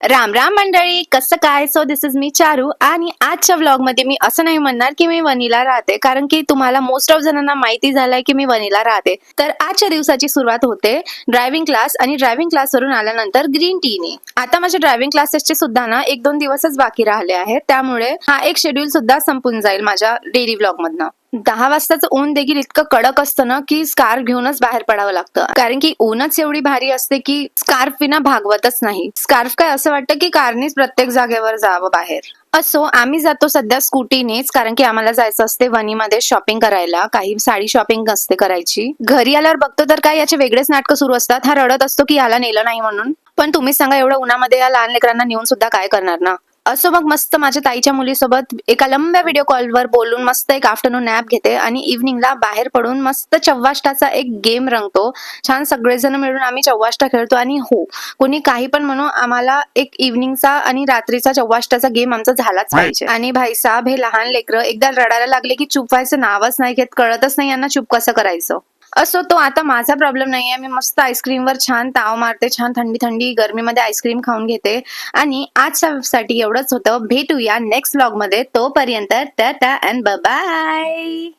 राम राम मंडळी, कसं काय? So this is me Charu आणि आजच्या व्लॉग मध्ये मी असं नाही म्हणणार की मी वनीला राहते, कारण की तुम्हाला मोस्ट ऑफ जणांना माहिती झालंय की मी वनीला राहते. तर आजच्या दिवसाची सुरुवात होते ड्रायव्हिंग क्लास आणि ड्रायव्हिंग क्लासवरून आल्यानंतर ग्रीन टीने. आता माझ्या ड्रायव्हिंग क्लासेसचे सुद्धा ना 1-2 दिवसच बाकी राहिले आहेत, त्यामुळे हा एक शेड्यूल सुद्धा संपून जाईल माझ्या डेली व्लॉग मधनं. 10 वाजताचं ऊन देखील इतकं कडक असतं ना की स्कार्फ घेऊनच बाहेर पडावं लागतं, कारण की ऊनच एवढी भारी असते की स्कार्फ विना भागवतच नाही. स्कार्फ काय असं वाटतं की कारनेच प्रत्येक जागेवर जावं बाहेर. असो, आम्ही जातो सध्या स्कूटीनेच, कारण की आम्हाला जायचं असते वनीमध्ये शॉपिंग करायला. काही साडी शॉपिंग असते करायची. घरी आल्यावर बघतो तर काय याचे वेगळेच नाटकं सुरू असतात. हा रडत असतो की याला नेलं नाही म्हणून. पण तुम्हीच सांगा, एवढ्या उन्हामध्ये या लहान लेकरांना नेऊन सुद्धा काय करणार ना. असो, मग मस्त माझ्या ताईच्या मुलीसोबत एका लंब्या व्हिडिओ कॉलवर बोलून मस्त एक आफ्टरनून नॅप घेते आणि इव्हनिंगला बाहेर पडून मस्त चव्वाष्टाचा एक गेम रंगतो. छान सगळेजण मिळून आम्ही चव्वाष्टा खेळतो आणि हो, कोणी काही पण म्हणू, आम्हाला एक इव्हनिंगचा आणि रात्रीचा चव्वाष्टाचा गेम आमचा झालाच पाहिजे. आणि भाईसाहेब, हे लहान लेकरं एकदा रडायला लागले की चुप व्हायचं नावच नाही घेत. कळतच नाही यांना चुप कसं करायचं. असो, तो आता माझा प्रॉब्लेम नाहीये. मी मस्त आईस्क्रीमवर छान ताव मारते, छान थंडी थंडी गरमीमध्ये आईस्क्रीम खाऊन घेते. आणि आजच्यासाठी एवढंच होतं. भेटूया नेक्स्ट व्लॉग मध्ये. तोपर्यंत टाटा अँड बाय बाय.